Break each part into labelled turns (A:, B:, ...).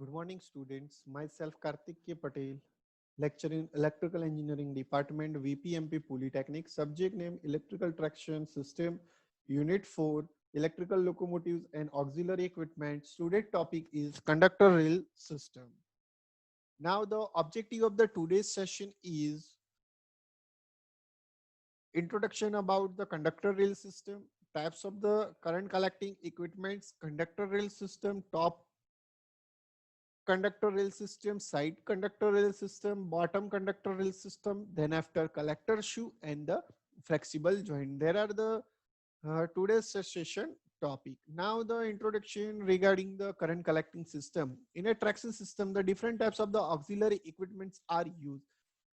A: Good morning, students. Myself, Karthik K. Patel, lecturer in Electrical Engineering Department, VPMP Polytechnic. Subject name Electrical Traction System, Unit 4, Electrical Locomotives and Auxiliary Equipment. Student topic is Conductor Rail System. Now, the objective of the today's session is introduction about the conductor rail system, types of the current collecting equipments, conductor rail system, top conductor rail system, side conductor rail system, bottom conductor rail system, then after collector shoe and the flexible joint. There are the today's session topic. Now the introduction regarding the current collecting system. In a traction system, the different types of the auxiliary equipments are used.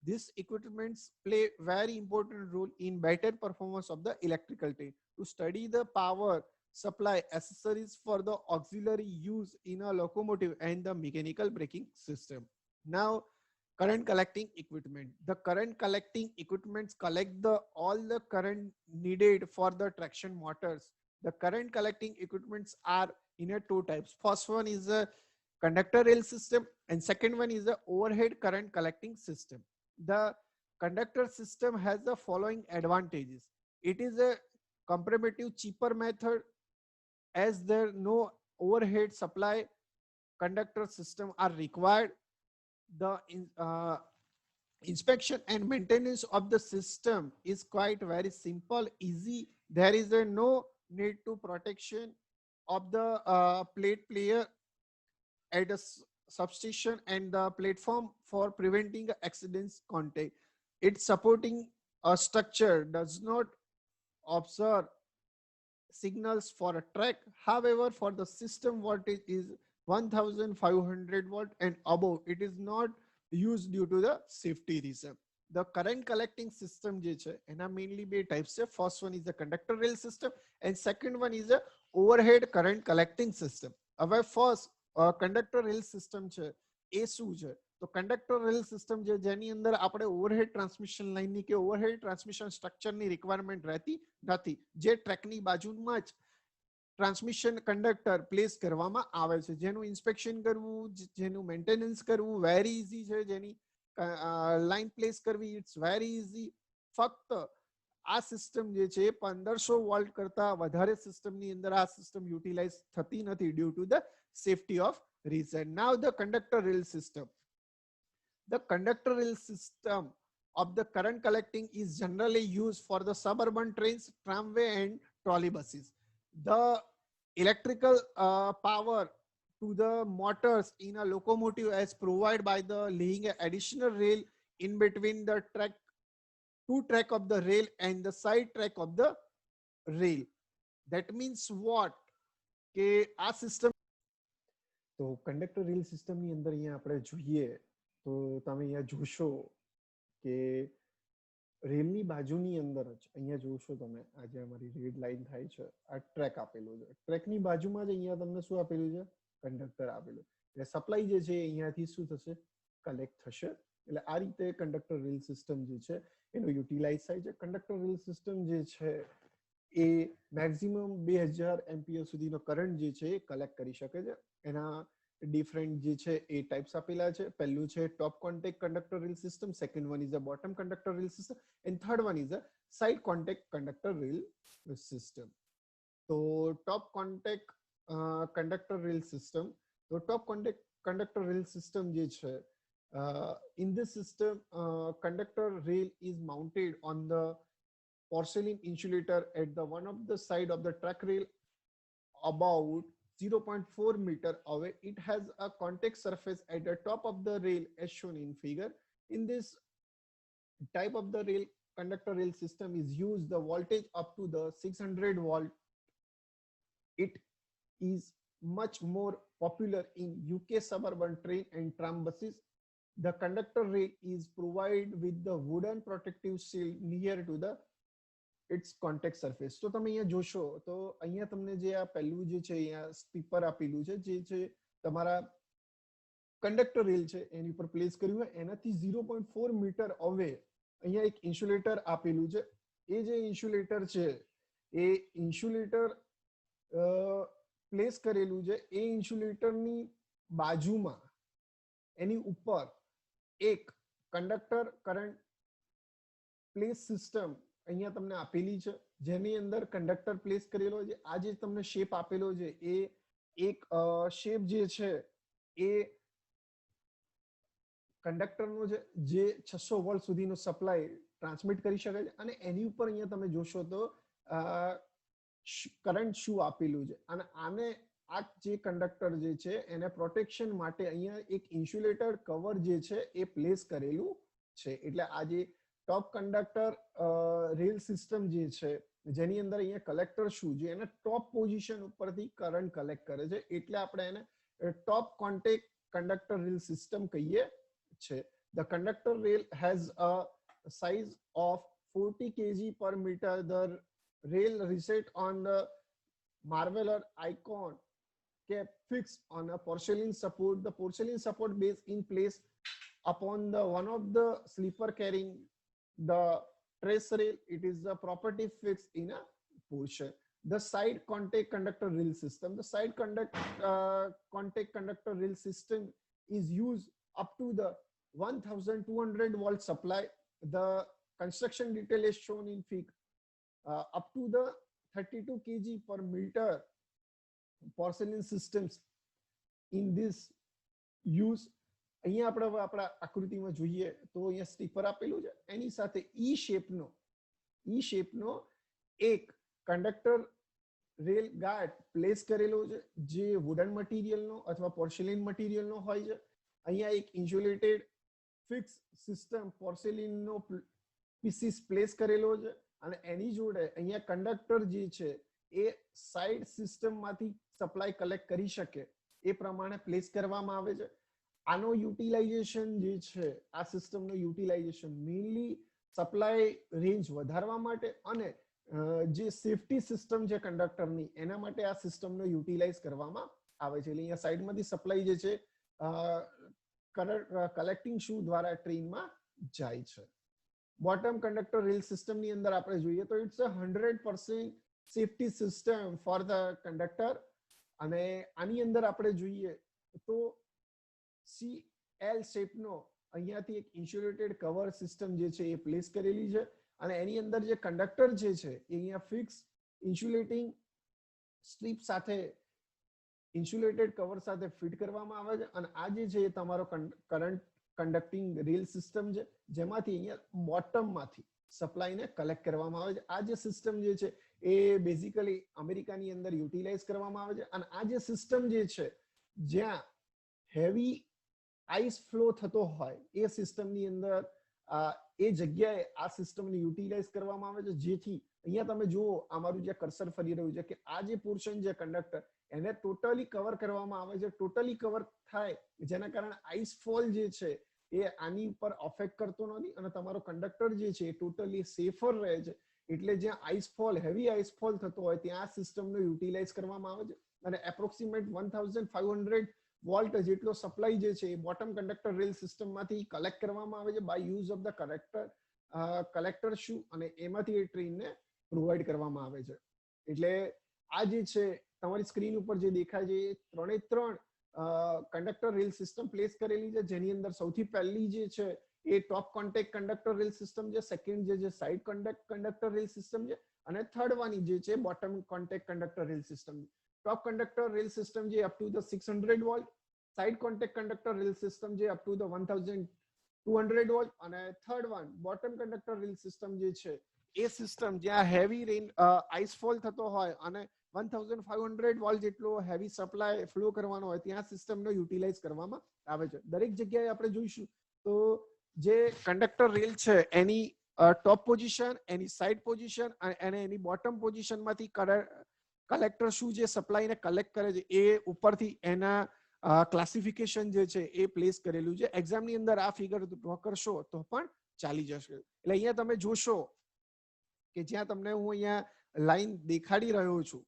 A: These equipments play very important role in better performance of the electrical train. To study the power supply accessories for the auxiliary use in a locomotive and the mechanical braking system. Now, current collecting equipment. The current collecting equipments collect the all the current needed for the traction motors. The current collecting equipments are in a two types. First one is a conductor rail system and second one is the overhead current collecting system. The conductor system has the following advantages. It is a comparative cheaper method as there no overhead supply conductor system are required. The inspection and maintenance of the system is quite very simple, easy. There is a no need to protection of the plate player at a substation and the platform for preventing accidents contact. It's supporting a structure does not observe signals for a track. However, for the system voltage is 1500 volt and above, it is not used due to the safety reason. The current collecting system and mainly be types. First one is the conductor rail system and second one is the overhead current collecting system. Our first conductor rail system એ શું છે? તો conductor rail system જેની અંદર આપણે overhead transmission લાઇનની કે overhead transmission સ્ટ્રક્ચરની requirement રહેતી નથી, જે ટ્રેકની બાજુમાં જ ટ્રાન્સમિશન કંડક્ટર પ્લેસ કરવામાં આવે છે, જેનું ઇન્સ્પેક્શન કરવું, જેનું મેન્ટેનન્સ કરવું વેરી ઇઝી છે, જેની લાઇન પ્લેસ કરવી ઇટ્સ વેરી ઇઝી. ફક્ત આ સિસ્ટમ જે છે 1500 વોલ્ટ કરતા વધારે સિસ્ટમની અંદર આ સિસ્ટમ યુટિલાઇઝ થતી નથી due to the safety of reason. Now the conductor rail system. The conductor rail system of the current collecting is generally used for the suburban trains, tramway and trolley buses. The electrical power to the motors in a locomotive is provided by the laying an additional rail in between the track, two track of the rail and the side track of the rail. That means what? કે આ system તો conductor rail સિસ્ટમની અંદર અહીંયા આપણે જોઈએ તો તમે અહીંયા જોશો કે રેલની બાજુની અંદર જ અહીંયા જોશો તમે આજે અમારી રેડ લાઈન થાય છે, આ ટ્રેક આપેલો છે, ટ્રેકની બાજુમાં જ અહીંયા તમને શું આપેલું છે? કંડક્ટર આપેલું. એટલે સપ્લાય જે છે અહીંયાથી શું થશે? કલેક્ટ થશે. એટલે આ રીતે કંડક્ટર રેલ સિસ્ટમ જે છે એનો યુટિલાઇઝ થાય છે. કંડક્ટર રેલ સિસ્ટમ જે છે એ મેક્સિમમ 2000 એમ્પિયર સુધીનો કરંટ જે છે એ કલેક્ટ કરી શકે છે. એના ડિફરન્ટ જે છે એ ટાઈપ્સ આપેલા છે. પહેલું છે top contact conductor rail system, second one is a bottom conductor rail system and third one is a side contact conductor rail system. તો top contact conductor rail system, તો top contact conductor rail system જે છે in this system conductor rail is mounted on the porcelain insulator at the one of the side of the track rail about 0.4 meter away. It has a contact surface at the top of the rail as shown in figure. In this type of the rail conductor rail system is used the voltage up to the 600 volt. It is much more popular in UK suburban train and tram buses. The conductor rail is provided with the wooden protective shield near to the its contact surface. તો તમે અહીંયા જોશો તો અહીંયા તમને જે આ પહેલું જે છે અહીંયા સ્ટીપર આપેલું છે જે છે તમારા કંડક્ટર રેલ છે એની ઉપર પ્લેસ કર્યું હોય એનાથી 0.4 મીટર અવે અહીંયા એક ઇન્સ્યુલેટર આપેલું છે. એ જે ઇન્સ્યુલેટર છે એ ઇન્સ્યુલેટર પ્લેસ કરેલું છે. એ ઇન્સ્યુલેટરની બાજુમાં એની ઉપર એક કંડક્ટર કરંટ પ્લેસ સિસ્ટમ અહીંયા તમને આપેલી છે, જેની અંદર કંડક્ટર પ્લેસ કરેલો છે. આ જે તમને શેપ આપેલો છે એ એક શેપ જે છે એ કંડક્ટરનો છે, જે 600 વોલ્ટ સુધીનો સપ્લાય ટ્રાન્સમિટ કરી શકે છે. અને એની ઉપર અહીંયા તમે જોશો તો કરંટ શું આપેલું છે. અને આને આ જે કંડક્ટર જે છે એને પ્રોટેક્શન માટે અહીંયા એક ઇન્સ્યુલેટર કવર જે છે એ પ્લેસ કરેલું છે. એટલે આ જે ટોપ કંડક્ટર રેલ સિસ્ટમ જે છે, જેની અંદર અહીંયા કલેક્ટર શું છે, એને ટોપ પોઝિશન ઉપરથી કરંટ કલેક્ટ કરે છે, એટલે આપણે એને ટોપ કોન્ટેક્ટ કંડક્ટર રેલ સિસ્ટમ કહીએ છે. The conductor rail has a size of 40 kg per meter. The rail reset on the marveler icon cap fixed on a porcelain support. The porcelain support base in place upon the one of the sleeper carrying the trace rail. It is the property fixed in a portion. The side contact conductor rail system. The side contact conductor rail system is used up to the 1200 volt supply. The construction detail is shown in fig. Up to the 32 kg per meter porcelain systems in this use. અહીંયા આપણે આપણા આકૃતિમાં જોઈએ તો અહીંયા steeper આપેલું છે, એની સાથે ઈ શેપનો એક કંડક્ટર રેલ ગાર્ડ પ્લેસ કરેલો છે, જે વુડન મટીરિયલનો અથવા પોર્સેલિન મટીરિયલનો હોય છે. અહીંયા એક ઇન્સ્યુલેટેડ ફિક્સ સિસ્ટમ પોર્સેલિનનો પીસીસ પ્લેસ કરેલો છે, અને એની જોડે અહીંયા કંડક્ટર જે છે એ સાઇડ સિસ્ટમમાંથી સપ્લાય કલેક્ટ કરી શકે એ પ્રમાણે પ્લેસ કરવામાં આવે છે. આનો યુટિલાઇઝેશન જે છે, આ સિસ્ટમનો યુટિલાઇઝેશન મેઇનલી સપ્લાય રેન્જ વધારવા માટે અને જે સેફટી સિસ્ટમ છે કંડક્ટરની, એના માટે આ સિસ્ટમનો યુટિલાઇઝ કરવામાં આવે છે. એટલે અહીંયા સાઈડમાંથી સપ્લાય જે છે કલેક્ટિંગ શુ દ્વારા ટ્રેનમાં જાય છે. બોટમ કંડક્ટર રેલ સિસ્ટમની અંદર આપણે જોઈએ તો it's a 100% safety system for the conductor. અને આની અંદર આપણે જોઈએ તો CL શેપનો અહીંયાથી એક ઇન્સ્યુલેટેડ કવર સિસ્ટમ જે છે એ પ્લેસ કરેલી છે, અને એની અંદર જે કંડક્ટર જે છે એ અહીંયા ફિક્સ ઇન્સ્યુલેટિંગ સ્ટ્રીપ સાથે ઇન્સ્યુલેટેડ કવર સાથે ફિટ કરવામાં આવે છે. અને આ જે છે એ તમારો કરંટ કન્ડક્ટિંગ રેલ સિસ્ટમ છે, જેમાંથી અહીંયા બોટમમાંથી સપ્લાયને કલેક્ટ કરવામાં આવે છે. આ જે સિસ્ટમ જે છે એ બેઝિકલી અમેરિકાની અંદર યુટિલાઇઝ કરવામાં આવે છે. અને આ જે સિસ્ટમ જે છે, જ્યાં હેવી આઈસ ફ્લો થતો હોય એ સિસ્ટમની અંદર એ જગ્યાએ આ સિસ્ટમને યુટિલાઇઝ કરવામાં આવે છે, જેથી અહીંયા તમે જુઓ અમારું જે કર્સર ફરી રહ્યું છે કે આ જે પોર્શન છે કંડક્ટર, એને ટોટલી કવર કરવામાં આવે છે. ટોટલી કવર થાય જેના કારણે આઈસ ફોલ જે છે એ આની ઉપર અફેક્ટ કરતો નથી, અને તમારો કંડક્ટર જે છે એ ટોટલી સેફર રહે છે. એટલે જ્યાં ice fall, heavy ice fall થતો હોય ત્યાં આ સિસ્ટમનો યુટિલાઇઝ કરવામાં આવે છે. અને એપ્રોક્સિમેટ 1500 વોલ્ટ જેટલો સપ્લાય જે છે એ બોટમ કંડક્ટર રેલ સિસ્ટમમાંથી કલેક્ટ કરવામાં આવે છે by use of the collector shoe, અને એમાંથી એ ટ્રેનને પ્રોવાઈડ કરવામાં આવે છે. એટલે આ જે છે તમારી સ્ક્રીન ઉપર જે દેખાય છે એ 3 કંડક્ટર રેલ સિસ્ટમ પ્લેસ કરેલી છે, જેની અંદર સૌથી પહેલી જે છે એ ટોપ કોન્ટેક્ટ કંડક્ટર રેલ સિસ્ટમ છે, સેકન્ડ જે છે સાઇડ કંડક્ટર રેલ સિસ્ટમ છે, અને થર્ડ વાની જે છે bottom contact conductor rail system છે. ટોપ કંડક્ટર રેલ સિસ્ટમ જે up to the 600 volt, side contact conductor rail system જે અપ ટુ ધ 1200 વોલ્ટ, અને third one bottom conductor rail system જે છે એ સિસ્ટમ જ્યાં હેવી રેન આઈસફોલ થતો હોય અને 1500 વોલ્ટ જેટલો હેવી સપ્લાય ફ્લો કરવાનો હોય ત્યાં સિસ્ટમનો યુટિલાઇઝ કરવામાં આવે છે. દરેક જગ્યાએ આપણે જોઈશું તો જે કંડક્ટર રેલ છે એની ટોપ પોઝિશન, એની સાઇડ પોઝિશન અને એની બોટમ પોઝિશનમાંથી કલેક્ટર શું જે સપ્લાયને કલેક્ટ કરે છે એ ઉપરથી એના ક્લાસિફિકેશન જે છે એ પ્લેસ કરેલું છે. એક્ઝામની અંદર આ ફિગર ડ્રો કરશો તો પણ ચાલી જશે. એટલે અહીંયા તમે જોશો કે જ્યાં તમને હું અહીંયા લાઈન દેખાડી રહ્યો છું,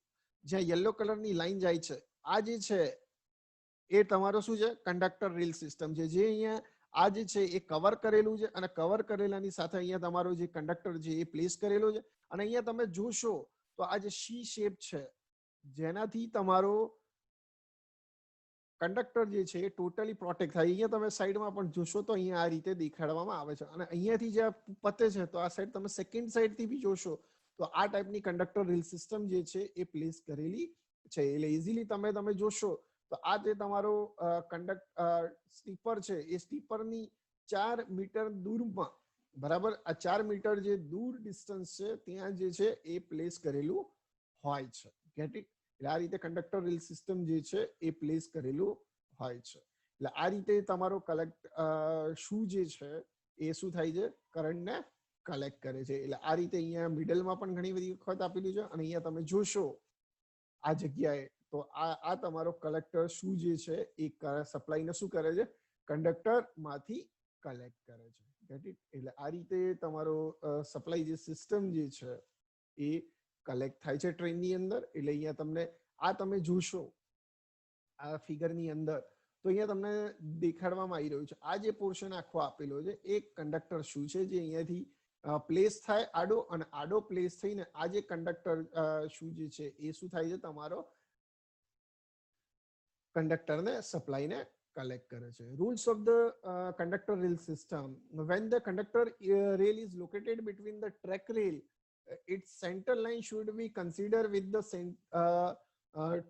A: જ્યાં યલો કલરની લાઈન જાય છે, આ જે છે એ તમારો શું છે કંડક્ટર રેલ સિસ્ટમ છે, જે અહીંયા આ જે છે એ કવર કરેલું છે, અને કવર કરેલાની સાથે અહીંયા તમારો જે કંડક્ટર છે એ પ્લેસ કરેલો છે. અને અહીંયા તમે જોશો તો આ જે સી શેપ છે, જેનાથી તમારો કંડક્ટર જે છે એ ટોટલી પ્રોટેક્ટ થાય. અહીંયા તમે સાઈડમાં પણ જોશો તો અહીંયા આ રીતે દેખાડવામાં આવે છે અને અહીંયાથી જે પતે છે તો આ સાઈડ તમે સેકન્ડ સાઈડથી બી જોશો તો આ ટાઈપની કંડક્ટર રેલ સિસ્ટમ જે છે એ પ્લેસ કરેલી છે. એટલે ઇઝીલી તમે જોશો તો આ જે તમારો સ્ટીપર છે એ સ્ટીપરની 4 મીટર દૂરમાં, બરાબર, આ 4 મીટર જે દૂર ડિસ્ટન્સ છે ત્યાં જે છે એ પ્લેસ કરેલું હોય છે. Get it? એટલે આ રીતે કંડક્ટર રેલ સિસ્ટમ જે છે એ પ્લેસ કરેલું હોય છે. એટલે આ રીતે તમારો શું જે છે એ શું થાય છે, કરંટને કલેક્ટ કરે છે. એટલે આ રીતે અહીંયા મિડલમાં પણ ઘણી બધી વખત આપેલું છે અને અહીંયા તમે જોશો આ જગ્યાએ તો આ તમારો કલેક્ટર શું જે છે એ સપ્લાયને શું કરે છે, કંડક્ટર માંથી કલેક્ટ કરે છે. Get it? એટલે આ રીતે તમારો સપ્લાય જે સિસ્ટમ જે છે એ કલેક્ટ થાય છે ટ્રેનની અંદર. એટલે અહીંયા તમને આ તમે જોશો આ ફિગરની અંદર તો અહીંયા તમને દેખાડવામાં આવી રહ્યું છે આ જે પોર્શન આખો આપેલો છે એ કંડક્ટર શું છે જે અહીંયાથી પ્લેસ થાય આડો, અને આડો પ્લેસ થઈને આ જે કંડક્ટર શું જે છે એ શું થાય છે, તમારો કંડક્ટરને સપ્લાયને collect કરે છે. Rules of the conductor rail system. When the conductor rail is located between the track rail, its center line should be considered with the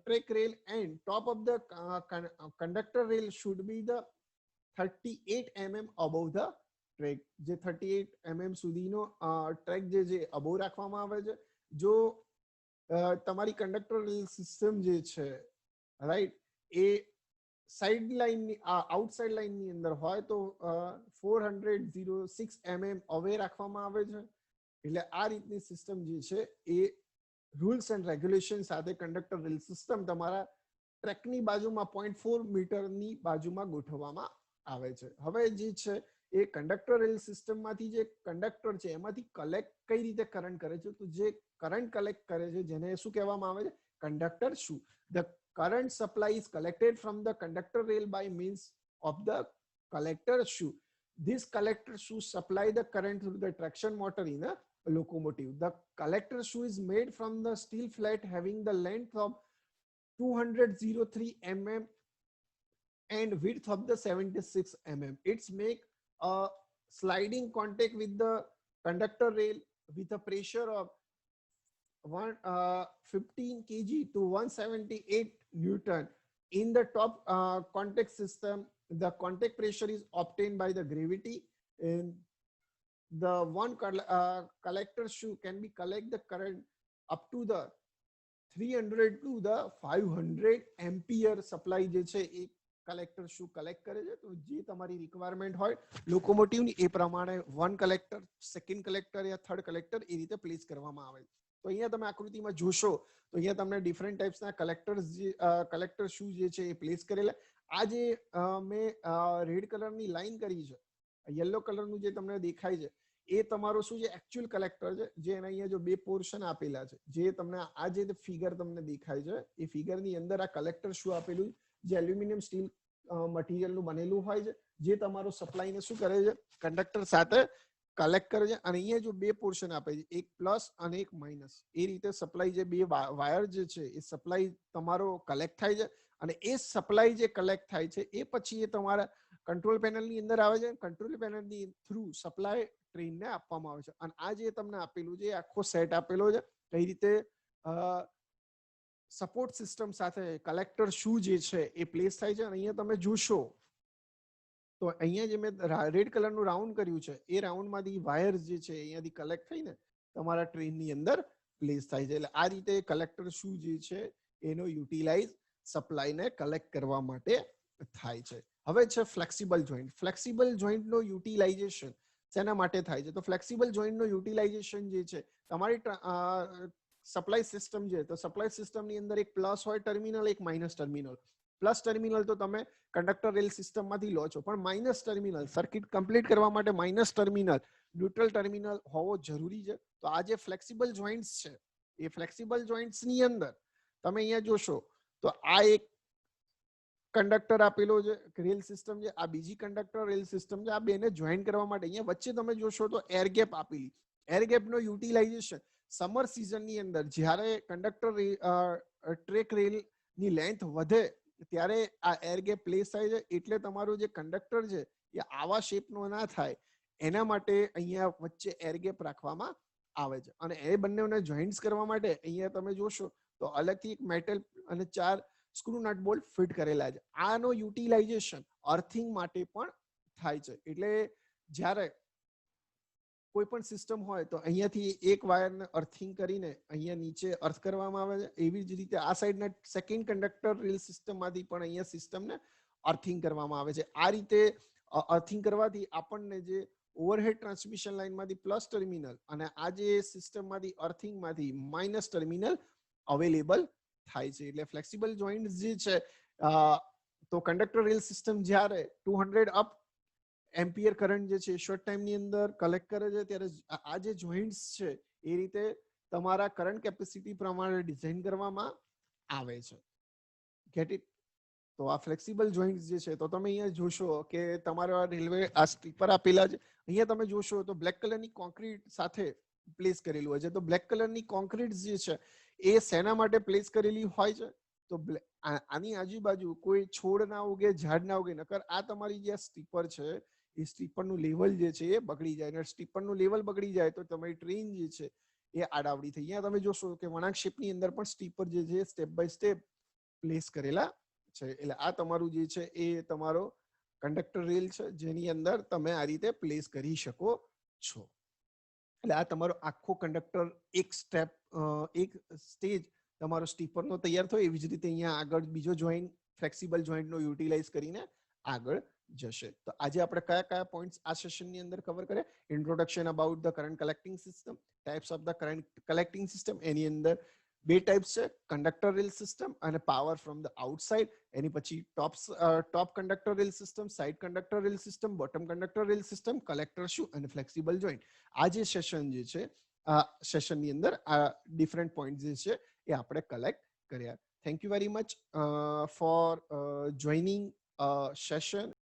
A: track rail, and top of the conductor rail should be the 38 mm above the track. જે 38 mm સુધીનો track જે above રાખવામાં આવે છે. જો તમારી conductor rail system જે છે, રાઈટ, એ સાઇડ લાઇનની આઉટસાઇડ લાઇનની અંદર હોય તો 406 mm અવે રાખવામાં આવે છે. એટલે આ રીતની સિસ્ટમ જે છે એ રૂલ્સ એન્ડ રેગ્યુલેશન સાથે કંડક્ટર રેલ સિસ્ટમ તમારા ટ્રેકની બાજુમાં 0.4 મીટરની બાજુમાં ગોઠવવામાં આવે છે. હવે જે છે એ કંડક્ટર રેલ સિસ્ટમમાંથી જે કંડક્ટર છે એમાંથી કલેક્ટ કઈ રીતે કરંટ કરે છે, તો જે કરંટ કલેક્ટ કરે છે જેને શું કહેવામાં આવે છે, કંડક્ટર શુ. The current supply is collected from the conductor rail by means of the collector shoe. This collector shoe supply the current through the traction motor in a locomotive. The collector shoe is made from the steel flat having the length of 203 mm and width of the 76 mm. It's make a sliding contact with the conductor rail with a pressure of 15 kg to 178 Newton. In the top contact system, the contact pressure is obtained by the gravity. And the one collector shoe can be collect the current up to the 300 to the 500 ampere supply જે છે એ collector શુ collect કરે છે. તો જે તમારી requirement હોય લોકોમોટિવની એ પ્રમાણે વન કલેક્ટર, સેકન્ડ કલેક્ટર યા થર્ડ કલેક્ટર એ રીતે પ્લેસ કરવામાં આવે છે. તો અહીંયા તમે આકૃતિમાં જોશો તો અહીંયા તમને ડિફરન્ટ ટાઈપ્સના કલેક્ટર શુ જે છે એ પ્લેસ કરેલા. આ જે મેં રેડ કલરની લાઈન કરી છે, યલો કલરનું જે તમને દેખાય છે એ તમારો શું છે, એકચ્યુઅલ કલેક્ટર છે. જે એના અહીંયા જો બે પોર્શન આપેલા છે, જે તમને આ જે ફિગર તમને દેખાય છે એ ફિગરની અંદર આ કલેક્ટર શુ આપેલું જે એલ્યુમિનિયમ સ્ટીલ મટીરિયલનું બનેલું હોય છે, જે તમારો સપ્લાયને શું કરે છે, કંડક્ટર સાથે કલેક્ટ કરે છે. અને અહીંયા જો બે પોર્શન આપે છે, એક પ્લસ અને એક માઇનસ, એ રીતે સપ્લાય જે બે વાયર જે છે એ સપ્લાય તમારો કલેક્ટ થાય છે. અને એ સપ્લાય જે કલેક્ટ થાય છે એ પછી એ તમારા કંટ્રોલ પેનલની અંદર આવે છે. કંટ્રોલ પેનલની થ્રુ સપ્લાય ટ્રેનને આપવામાં આવે છે. અને આ જે તમને આપેલું છે આખો સેટ આપેલો છે કઈ રીતે સપોર્ટ સિસ્ટમ સાથે કલેક્ટર શુ જે છે એ પ્લેસ થાય છે. અને અહીંયા તમે જોશો તો અહીંયા જે મેં રેડ કલરનું રાઉન્ડ કર્યું છે એ રાઉન્ડમાંથી વાયર જે છે અહીંયાથી કલેક્ટ થઈને તમારા ટ્રેનની અંદર પ્લેસ થાય છે. એટલે આ રીતે કલેક્ટર શુ જે છે એનો યુટિલાઇઝ સપ્લાયને કલેક્ટ કરવા માટે થાય છે. હવે છે ફ્લેક્સિબલ જોઈન્ટ. ફ્લેક્સિબલ જોઈન્ટનો યુટિલાઇઝેશન શેના માટે થાય છે, તો ફ્લેક્સિબલ જોઈન્ટનો યુટિલાઇઝેશન જે છે તમારી સપ્લાય સિસ્ટમ છે, તો સપ્લાય સિસ્ટમની અંદર એક પ્લસ હોય ટર્મિનલ, એક માઇનસ ટર્મિનલ. પ્લસ ટર્મિનલ તો તમે કંડક્ટર રેલ સિસ્ટમમાંથી લો છો, પણ માઇનસ ટર્મિનલ સર્કિટ કમ્પ્લીટ કરવા માટે માઇનસ ટર્મિનલ, ન્યુટ્રલ ટર્મિનલ હોવો જરૂરી છે. તો આ જે ફ્લેક્સિબલ જોઈન્ટ્સ છે એ ફ્લેક્સિબલ જોઈન્ટ્સની અંદર તમે અહીંયા જોશો તો આ એક કંડક્ટર આપેલો છે રેલ સિસ્ટમ છે, આ બીજી કંડક્ટર રેલ સિસ્ટમ છે. આ બેને જોઈન કરવા માટે અહીંયા વચ્ચે તમે જોશો તો એર ગેપ આપેલી. એર ગેપનો યુટિલાઇઝેશન સમર સિઝનની અંદર જ્યારે કંડક્ટર ટ્રેક રેલની લેન્થ વધે ત્યારે આ એર ગેપ પ્લેસ થાય છે, એટલે તમારું જે કંડક્ટર છે એ આવા શેપનો ના થાય એના માટે અહીંયા વચ્ચે એર ગેપ રાખવામાં આવે છે. અને એ બંનેને જોઈન્ટ્સ કરવા માટે અહીંયા તમે જોશો તો અલગથી એક મેટલ અને 4 સ્ક્રૂ નટ બોલ્ટ ફિટ કરેલા છે. આનો યુટિલાઇઝેશન અર્થિંગ માટે પણ થાય છે. એટલે જ્યારે કોઈ પણ સિસ્ટમ હોય તો અહીંયાથી એક વાયરને અર્થિંગ કરીને અહીંયા નીચે અર્થ કરવામાં આવે છે. એવી જ રીતે આ સાઈડના સેકન્ડ કંડક્ટર રેલ સિસ્ટમમાંથી પણ અહીંયા સિસ્ટમને અર્થિંગ કરવામાં આવે છે. આ રીતે અર્થિંગ કરવાથી આપણને જે ઓવરહેડ ટ્રાન્સમિશન લાઇનમાંથી પ્લસ ટર્મિનલ અને આ જે સિસ્ટમમાંથી અર્થિંગમાંથી માઇનસ ટર્મિનલ અવેલેબલ થાય છે. એટલે ફ્લેક્સિબલ જોઈન્ટ જે છે તો કંડક્ટર રેલ સિસ્ટમ જ્યારે 200 અપ એમ્પિયર કરંટ જે છે શોર્ટ ટાઈમની અંદર કલેક્ટ કરે છે, ત્યારે આ જે જોઈન્ટ્સ છે એ રીતે તમારા કરંટ કેપેસિટી પ્રમાણે ડિઝાઇન કરવામાં આવે છે. Get it? તો આ ફ્લેક્સિબલ જોઈન્ટ્સ જે છે, તો તમે અહીંયા જોશો કે તમારા રેલવે આ સ્ટીપર આપેલા છે. અહીંયા તમે જોશો તો બ્લેક કલરની કોન્ક્રીટ સાથે પ્લેસ કરેલું હોય છે. તો બ્લેક કલરની કોન્ક્રીટ જે છે એ શેના માટે પ્લેસ કરેલી હોય છે? તો આની આજુબાજુ કોઈ છોડ ના ઉગે, ઝાડ ના ઉગે, નકર આ તમારી જે સ્ટીપર છે એ સ્ટીપરનું લેવલ જે છે એ બગડી જાય. અને સ્ટીપરનું લેવલ બગડી જાય તો તમારી ટ્રેન જે છે એ આડાવડી થઈ. અહીંયા તમે જોશો કે વળાંક શેપની અંદર પણ સ્ટીપર જે છે સ્ટેપ બાય સ્ટેપ પ્લેસ કરેલા છે. એટલે આ તમારું જે છે એ તમારો કંડક્ટર રેલ છે, જેની અંદર તમે આ રીતે પ્લેસ કરી શકો છો. એટલે આ તમારો આખો કંડક્ટર એક સ્ટેપ એક સ્ટેજ તમારો સ્ટીપરનો તૈયાર થયો. એવી જ રીતે અહીંયા આગળ બીજો જોઈન્ટ ફ્લેક્સિબલ જોઈન્ટનો યુટિલાઇઝ કરીને આગળ જશે. તો આજે આપણે કયા કયા પોઈન્ટ્સ આ સેશનની અંદર કવર કર્યા? Introduction about the current collecting system, types of the current collecting system. એની અંદર બે ટાઈપ્સ છે, કંડક્ટર રેલ સિસ્ટમ અને પાવર ફ્રોમ ધ આઉટસાઇડ. એની પછી top conductor rail system, side conductor rail system, bottom conductor rail system, collector શું અને flexible joint. આ જે સેશન જે છે આ સેશનની અંદર આ ડિફરન્ટ પોઈન્ટ જે છે એ આપણે કલેક્ટ કર્યા. Thank you very much for joining session.